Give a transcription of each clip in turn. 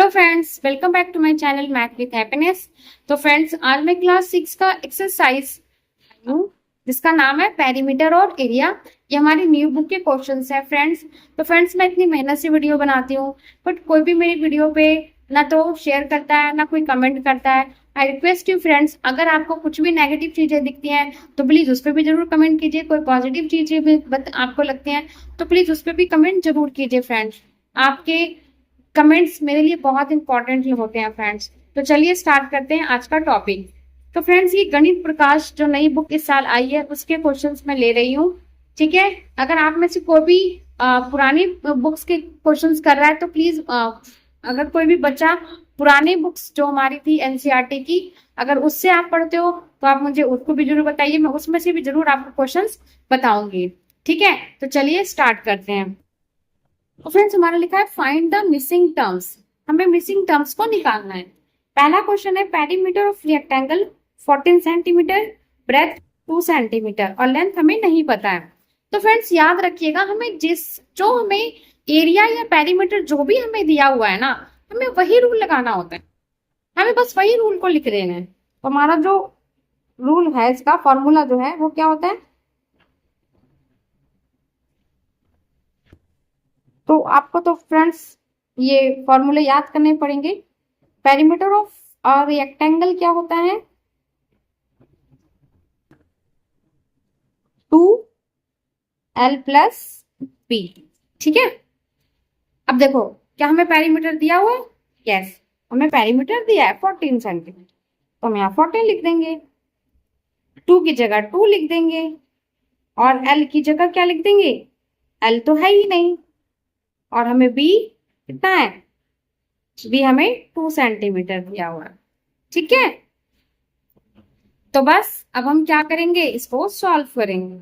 Hello friends, welcome back to my channel math with happiness. तो friends, आज मैं class 6 का एक्सरसाइज हूँ जिसका नाम है पेरीमीटर और एरिया। ये हमारी न्यू बुक के क्वेश्चंस है फ्रेंड्स। तो फ्रेंड्स, मैं इतनी मेहनत से वीडियो बनाती हूँ बट कोई भी मेरी वीडियो पे ना तो शेयर करता है ना कोई कमेंट करता है। आई रिक्वेस्ट यू फ्रेंड्स, अगर आपको कुछ भी नेगेटिव चीजें दिखती हैं तो प्लीज उस पर भी जरूर कमेंट कीजिए। कोई पॉजिटिव चीजें भी आपको लगती हैं तो प्लीज उस पर भी कमेंट जरूर कीजिए फ्रेंड्स। आपके कमेंट्स मेरे लिए बहुत इंपॉर्टेंट होते हैं फ्रेंड्स। तो चलिए स्टार्ट करते हैं आज का टॉपिक। तो फ्रेंड्स, ये गणित प्रकाश जो नई बुक इस साल आई है उसके क्वेश्चंस मैं ले रही हूँ। ठीक है, अगर आप में से कोई भी पुरानी बुक्स के क्वेश्चंस कर रहा है तो प्लीज, अगर कोई भी बच्चा पुरानी बुक्स जो हमारी थी एनसीईआरटी की, अगर उससे आप पढ़ते हो तो आप मुझे उसको भी जरूर बताइए, मैं उसमें से भी जरूर आपको क्वेश्चंस बताऊंगी। ठीक है, तो चलिए स्टार्ट करते हैं। तो फ्रेंड्स, हमारा लिखा है फाइंड द मिसिंग टर्म्स। हमें मिसिंग टर्म्स को निकालना है। पहला क्वेश्चन है perimeter of rectangle 14 centimetre, breadth 2 centimetre और लेंथ हमें नहीं पता है। तो फ्रेंड्स, याद रखिएगा, हमें जो हमें एरिया या पेरीमीटर जो भी हमें दिया हुआ है ना, हमें वही रूल लगाना होता है। हमें बस वही रूल को लिख देना है। तो हमारा जो रूल है, इसका फॉर्मूला जो है वो क्या होता है, तो आपको तो फ्रेंड्स ये फॉर्मूले याद करने पड़ेंगे। पेरीमीटर ऑफ रेक्टेंगल क्या होता है, 2L प्लस बी। ठीक है, अब देखो, क्या हमें पेरीमीटर दिया हुआ है? यस, हमें पेरीमीटर दिया है 14 सेंटीमीटर, तो हम यहाँ 14 लिख देंगे। 2 की जगह 2 लिख देंगे और L की जगह क्या लिख देंगे? L तो है ही नहीं। और हमें बी कितना है? बी हमें 2 सेंटीमीटर दिया हुआ है। ठीक है, तो बस अब हम क्या करेंगे, इसको सॉल्व करेंगे।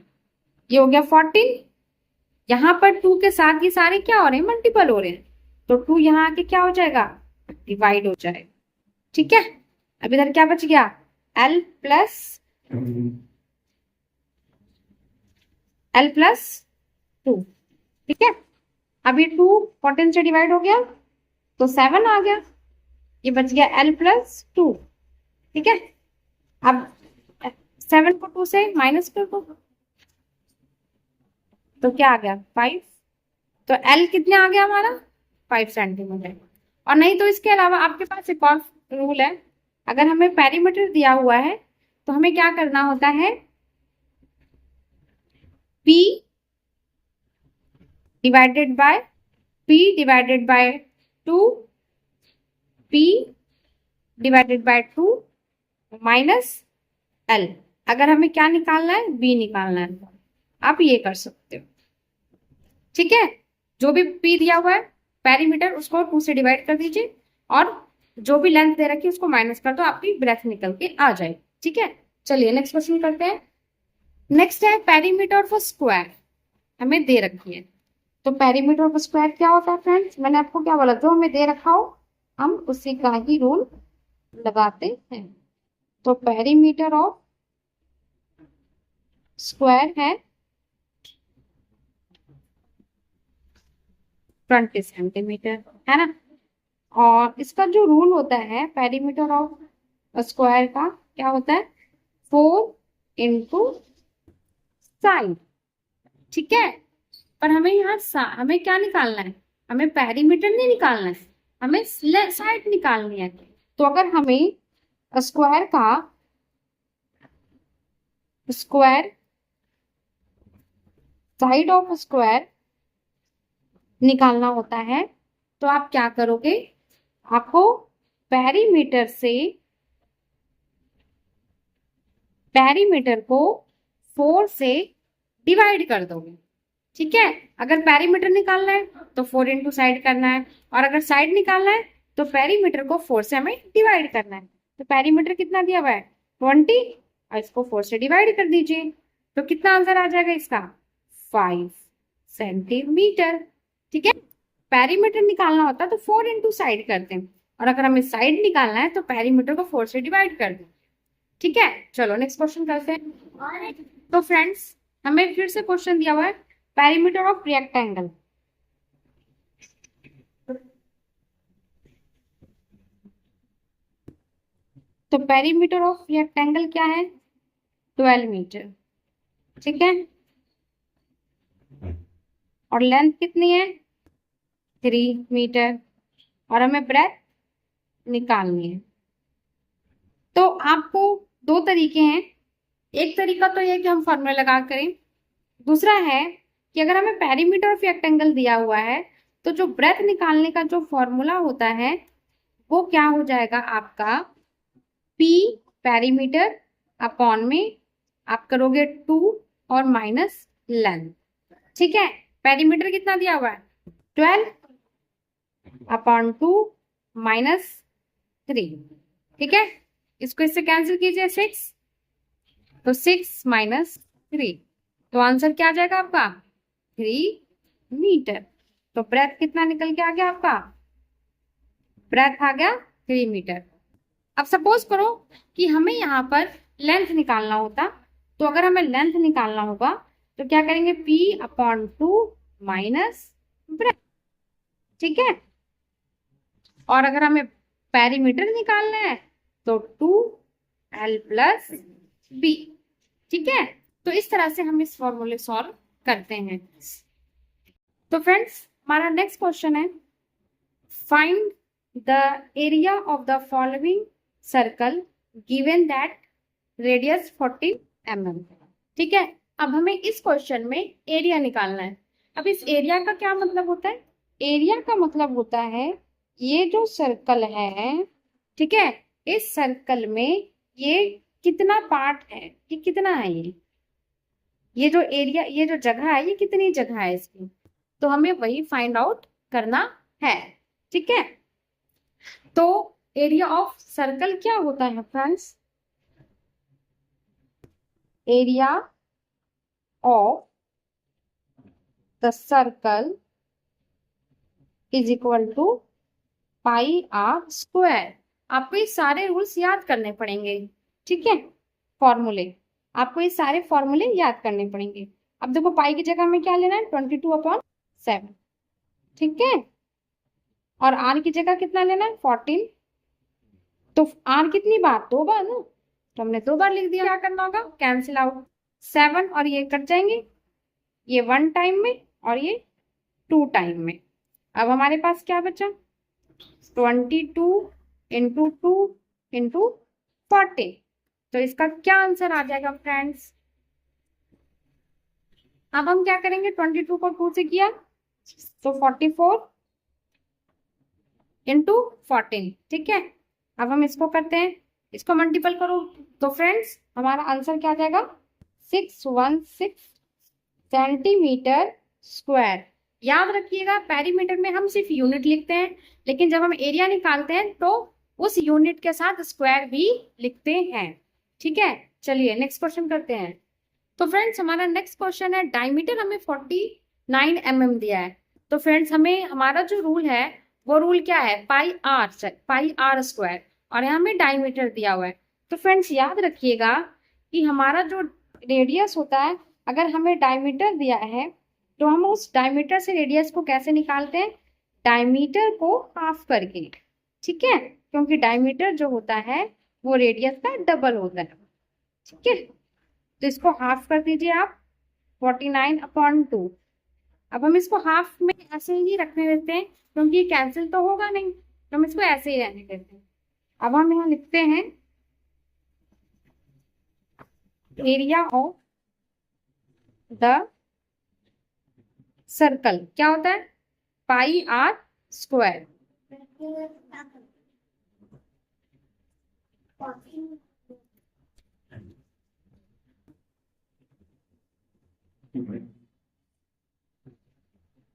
ये हो गया 14, यहाँ पर 2 के साथ ये सारे क्या हो रहे हैं? मल्टीपल हो रहे हैं। तो 2 यहाँ आके क्या हो जाएगा? डिवाइड हो जाएगा। ठीक है, अब इधर क्या बच गया? L plus two. ठीक है, अब ये 2 14 से डिवाइड हो गया तो 7 आ गया। ये बच गया L प्लस टू। ठीक है, अब 7 को 2 से माइनस कर दो तो क्या आ गया? 5। तो L कितने आ गया हमारा? 5 सेंटीमीटर। और नहीं तो इसके अलावा आपके पास एक और रूल है। अगर हमें पेरीमीटर दिया हुआ है तो हमें क्या करना होता है? P divided by P divided by 2, P divided by 2 minus L। अगर हमें क्या निकालना है? B निकालना है। आप ये कर सकते हो। ठीक है, जो भी P दिया हुआ है पेरीमीटर, उसको 2 से डिवाइड कर दीजिए और जो भी लेंथ दे रखी है उसको माइनस कर दो, आपकी ब्रेथ निकल के आ जाए। ठीक है, चलिए नेक्स्ट क्वेश्चन करते हैं। नेक्स्ट है पेरीमीटर ऑफ स्क्वायर, हमें दे रखी है। तो पेरीमीटर ऑफ स्क्वायर क्या होता है फ्रेंड्स? मैंने आपको क्या बोला, जो हमें दे रखा हो हम उसी का ही रूल लगाते हैं। तो पेरीमीटर ऑफ स्क्वायर है 20 सेंटीमीटर, है ना। और इसका जो रूल होता है पेरीमीटर ऑफ स्क्वायर का, क्या होता है? 4 इंटू साइड। ठीक है, पर हमें यहाँ हमें क्या निकालना है? हमें पेरीमीटर नहीं निकालना है, हमें साइड निकालनी है। तो अगर हमें स्क्वायर का स्क्वायर साइड ऑफ स्क्वायर निकालना होता है तो आप क्या करोगे? आपको पेरीमीटर को 4 से डिवाइड कर दोगे। ठीक है, अगर पेरीमीटर निकालना है तो 4 इंटू साइड करना है, और अगर साइड निकालना है तो पेरीमीटर को 4 से हमें डिवाइड करना है। तो पेरीमीटर कितना दिया हुआ है? 20, और इसको 4 से डिवाइड कर दीजिए तो कितना आंसर आ जाएगा इसका? 5 सेंटीमीटर। ठीक है, पेरीमीटर निकालना होता है तो 4 इंटू साइड करते हैं, और अगर हमें साइड निकालना है तो पेरीमीटर को 4 से डिवाइड कर दें। ठीक है, चलो नेक्स्ट क्वेश्चन करते हैं। तो फ्रेंड्स, हमें फिर से क्वेश्चन दिया हुआ है पेरीमीटर ऑफ रेक्टेंगल। तो पेरीमीटर ऑफ रेक्टेंगल क्या है? 12 मीटर। ठीक है, और लेंथ कितनी है? 3 मीटर, और हमें ब्रेथ निकालनी है। तो आपको दो तरीके हैं। एक तरीका तो ये कि हम फॉर्मूला लगा करें, दूसरा है कि अगर हमें पेरीमीटर ऑफ रेक्टेंगल दिया हुआ है तो जो ब्रेथ निकालने का जो फॉर्मूला होता है वो क्या हो जाएगा आपका, पी पेरीमीटर अपॉन में आप करोगे 2 और माइनस लेंथ। ठीक है, पेरीमीटर कितना दिया हुआ है? 12 अपॉन 2 माइनस 3। ठीक है, इसको इससे कैंसिल कीजिए, 6, तो 6 माइनस 3, तो आंसर क्या आ जाएगा आपका? 3 मीटर। तो ब्रेथ कितना निकल के आ गया आपका? ब्रेथ आ गया 3 मीटर। अब सपोज करो कि हमें यहाँ पर लेंथ निकालना होता, तो अगर हमें लेंथ निकालना होगा तो क्या करेंगे? P upon 2 minus breadth. ठीक है, और अगर हमें पेरीमीटर निकालना है तो 2L प्लस B। ठीक है, तो इस तरह से हम इस फॉर्मूले सॉल्व करते हैं। तो फ्रेंड्स, हमारा नेक्स्ट क्वेश्चन है, find the area of the following circle given that radius 40 mm। ठीक है, अब हमें इस क्वेश्चन में एरिया निकालना है। अब इस एरिया का क्या मतलब होता है? एरिया का मतलब होता है ये जो सर्कल है, ठीक है, इस सर्कल में ये कितना पार्ट है, ये कितना है, ये जो एरिया, ये जो जगह है, ये कितनी जगह है इसकी, तो हमें वही फाइंड आउट करना है। ठीक है, तो एरिया ऑफ सर्कल क्या होता है friends? Area of the circle is equal to pi r square. आपको ये सारे रूल्स याद करने पड़ेंगे। ठीक है, फॉर्मूले, आपको ये सारे फॉर्मूले याद करने पड़ेंगे। अब देखो, पाई की जगह में क्या लेना है? 22/7। ठीक है, और आर की जगह कितना लेना है? 14। तो आर कितनी बार? 2 बार ना, तो हमने 2 बार लिख दिया। क्या करना होगा? कैंसिल आउट, 7 और ये कट जाएंगे, ये 1 टाइम में और ये 2 टाइम में। अब हमारे पास क्या बचा? 22 × 2 × 40। तो इसका क्या आंसर आ जाएगा फ्रेंड्स? अब हम क्या करेंगे? 22 को 2 से किया तो 44 × 14। ठीक है, अब हम इसको करते हैं, इसको मल्टीपल करो तो फ्रेंड्स हमारा आंसर क्या आ जाएगा? 616 सेंटीमीटर स्क्वायर। याद रखिएगा, पेरीमीटर में हम सिर्फ यूनिट लिखते हैं, लेकिन जब हम एरिया निकालते हैं तो उस यूनिट के साथ स्क्वायर भी लिखते हैं। ठीक है, चलिए नेक्स्ट क्वेश्चन करते हैं। तो फ्रेंड्स, हमारा नेक्स्ट क्वेश्चन है, डायमीटर हमें 49 mm दिया है। तो फ्रेंड्स, हमें हमारा जो रूल है वो रूल क्या है? पाई आर स्क्वायर, और यहाँ हमें डायमीटर दिया हुआ है। तो फ्रेंड्स याद रखिएगा कि हमारा जो रेडियस होता है, अगर हमें डायमीटर दिया है तो हम उस डायमीटर से रेडियस को कैसे निकालते हैं? डायमीटर को हाफ करके। ठीक है, क्योंकि डायमीटर जो होता है वो रेडियस का डबल होता है। ठीक है, तो इसको हाफ कर दीजिए आप, 49/2। अब हम इसको हाफ में ऐसे ही रखने देते हैं क्योंकि ये कैंसिल तो होगा नहीं, तो हम इसको ऐसे ही रहने देते हैं। अब हम यहाँ लिखते हैं एरिया ऑफ द सर्कल क्या होता है? पाई आर स्क्वायर।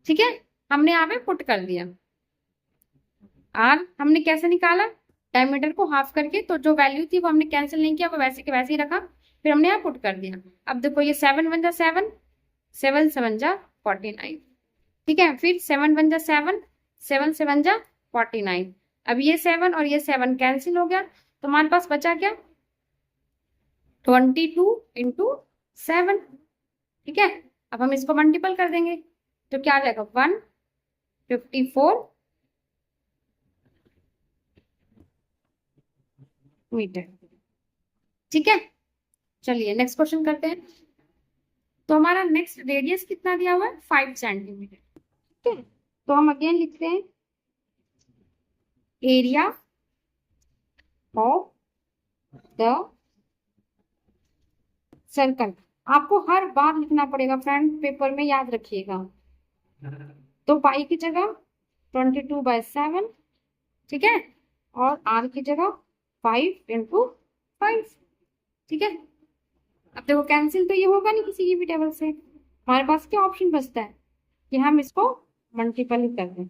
ठीक है, हमने यहाँ पे पुट कर दिया। आर हमने कैसे निकाला? डायमीटर को हाफ करके, तो जो वैल्यू थी वो हमने कैंसिल नहीं किया, वो वैसे के वैसे ही रखा, फिर हमने यहाँ पुट कर दिया। अब देखो, ये 7 × 1 = 7, 7 × 7 = 49। ठीक है, फिर 7 × 1 = 7, 7 × 7 = 49। अब ये 7 और ये 7 कैंसिल हो गया, तो हमारे पास बचा क्या? 22 × 7। ठीक है, अब हम इसको मल्टीपल कर देंगे तो क्या आ जाएगा? 154 मीटर। ठीक है, चलिए नेक्स्ट क्वेश्चन करते हैं। तो हमारा नेक्स्ट रेडियस कितना दिया हुआ है, 5 सेंटीमीटर। ठीक है, तो हम अगेन लिखते हैं एरिया ऑफ द सर्कल। आपको हर बार लिखना पड़ेगा फ्रेंड, पेपर में याद रखिएगा। तो पाई की जगह 22/7, ठीक है, और आर की जगह 5 × 5। ठीक है, अब देखो कैंसिल तो ये होगा नहीं किसी की भी टेबल से। हमारे पास क्या ऑप्शन बचता है कि हम इसको मल्टीपल कर दें।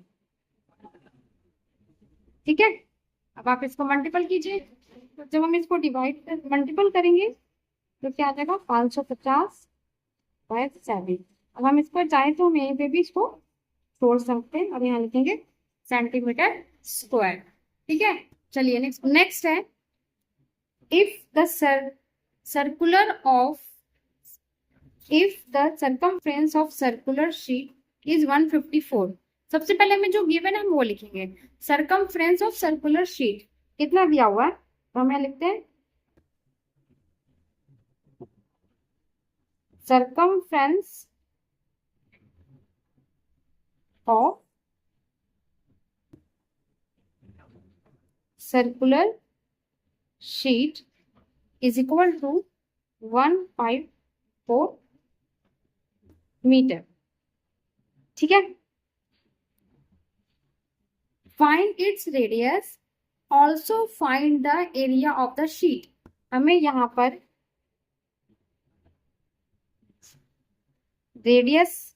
ठीक है, अब आप इसको मल्टीपल कीजिए। तो जब हम इसको डिवाइड मल्टीपल करेंगे तो क्या आ जाएगा, 550/7। अब हम इसको चाहे तो हम यहीं पे भी इसको छोड़ सकते हैं और यहाँ लिखेंगे सेंटीमीटर स्क्वायर। ठीक है, चलिए नेक्स्ट है, if the circular of if the circumference of circular sheet is 154। सबसे पहले हमें जो गिवन है हम वो लिखेंगे। circumference of circular sheet कितना दिया हुआ है, तो हम यहाँ लिखते हैं circumference of circular sheet is equal to 154 metre. ठीक है, find its radius, also find the area of the sheet. हमें यहाँ पर रेडियस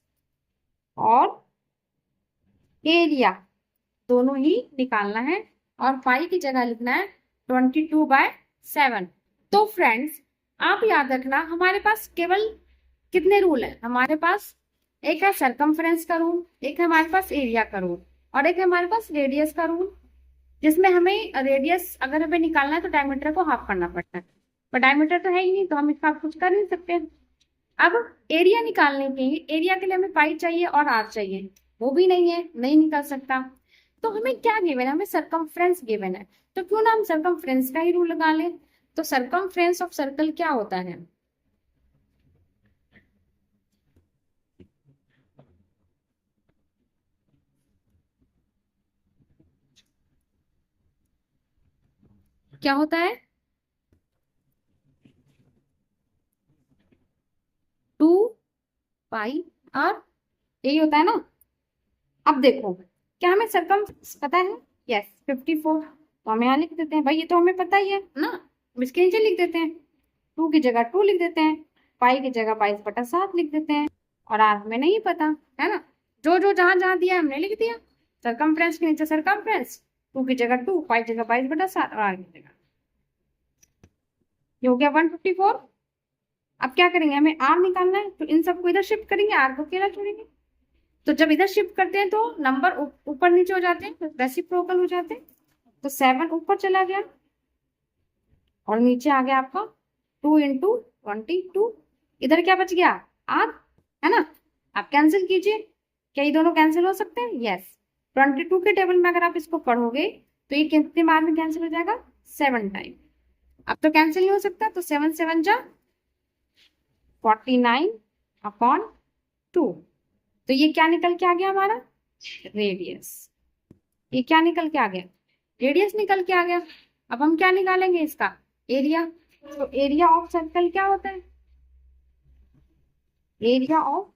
और एरिया दोनों ही निकालना है और पाई की जगह लिखना है 22/7। तो फ्रेंड्स आप याद रखना, हमारे पास केवल कितने रूल है, हमारे पास एक है सरकमफ्रेंस का रूल, एक है हमारे पास एरिया का रूल, और एक है हमारे पास रेडियस का रूल, जिसमें हमें रेडियस अगर हमें निकालना है तो डायमीटर को हाफ करना पड़ता है, पर डायमीटर तो है ही नहीं तो हम इसका कुछ कर नहीं सकते। अब एरिया निकालने के लिए, एरिया के लिए हमें पाई चाहिए और आर चाहिए, वो भी नहीं है, नहीं निकल सकता। तो हमें क्या गिवन है, हमें सरकमफ्रेंस गिवन है, तो क्यों ना हम सरकमफ्रेंस का ही रूल लगा लें। तो सरकमफ्रेंस ऑफ सर्कल क्या होता है, क्या होता है, 2πr, यही होता है ना। अब देखो क्या हमें सरकम पता है, यस 54, तो हम यहाँ लिख देते हैं, भाई ये तो हमें पता ही है ना, इसके नीचे लिख देते हैं 2 की जगह 2 लिख देते हैं, पाई की जगह 22/7 लिख देते हैं, और आर हमें नहीं पता है ना, जो जो जहां जहां दिया हमने लिख दिया। सरकमफ्रेंस के नीचे सरकमफ्रेंस, 2 की जगह 2, पाई की जगह 22/7 और आर की जगह, ये हो गया 154। अब क्या करेंगे, हमें आर निकालना है, तो इन सबको इधर शिफ्ट करेंगे, आर को अकेला छोड़ेंगे। तो जब इधर शिफ्ट करते हैं तो नंबर ऊपर नीचे हो जाते हैं, रेसिप्रोकल हो जाते हैं। तो 7 ऊपर चला गया और नीचे आ गया आपका 2 × 22। इधर क्या बच गया, आर, है ना। आप कैंसिल कीजिए, क्या ये दोनों कैंसिल हो सकते हैं, यस। 22 के टेबल में अगर आप इसको पढ़ोगे तो ये कितने बार में कैंसिल हो जाएगा, 7 टाइम। अब तो कैंसिल नहीं हो सकता, तो 7 7 जा 49/2। तो ये क्या निकल के आ गया हमारा, रेडियस। ये क्या निकल के आ गया, रेडियस निकल के आ गया। अब हम क्या निकालेंगे, इसका एरिया। तो एरिया ऑफ सर्कल क्या होता है, एरिया ऑफ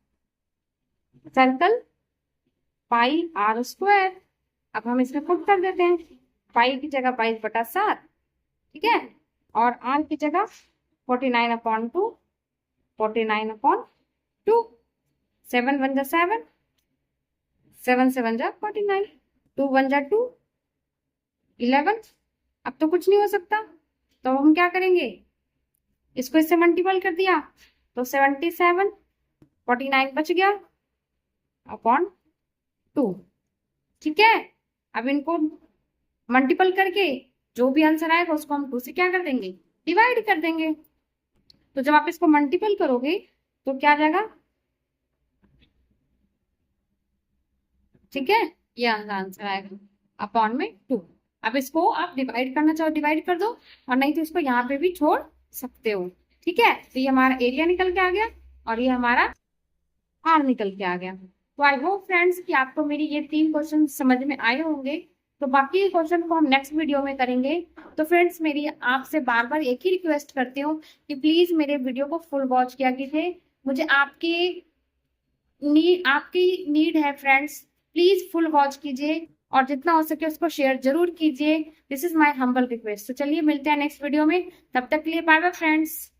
सर्कल πr²। अब हम इसमें पुट कर देते हैं, पाई की जगह 22/7, ठीक है, और आर की जगह 49/2, 49/2, 7 1 जा 7, 7 7 जा 49, 2 1 जा 2, 11। अब तो कुछ नहीं हो सकता, तो हम क्या करेंगे, इसको इससे मल्टीपल कर दिया तो 77, 49 बच गया अपॉन 2। ठीक है, अब इनको मल्टीपल करके जो भी आंसर आएगा उसको हम 2 से क्या कर देंगे, डिवाइड कर देंगे। तो जब आप इसको मल्टीपल करोगे तो क्या आ जाएगा, ठीक है, ये आंसर आएगा अपॉन में 2। अब इसको आप डिवाइड करना चाहो डिवाइड कर दो, और नहीं तो इसको यहाँ पे भी छोड़ सकते हो। ठीक है, तो ये हमारा एरिया निकल के आ गया और ये हमारा आर निकल के आ गया। तो आई होप फ्रेंड्स कि आपको मेरी ये 3 क्वेश्चन समझ में आए होंगे। तो बाकी क्वेश्चन को हम नेक्स्ट वीडियो में करेंगे। तो फ्रेंड्स मेरी आपसे बार बार एक ही रिक्वेस्ट करती हूँ कि प्लीज मेरे वीडियो को फुल वॉच किया कीजिए। मुझे आपकी नीड है फ्रेंड्स, प्लीज फुल वॉच कीजिए और जितना हो सके उसको शेयर जरूर कीजिए। This is my humble request. तो चलिए मिलते हैं नेक्स्ट वीडियो में, तब तक के लिए बाय बाय फ्रेंड्स।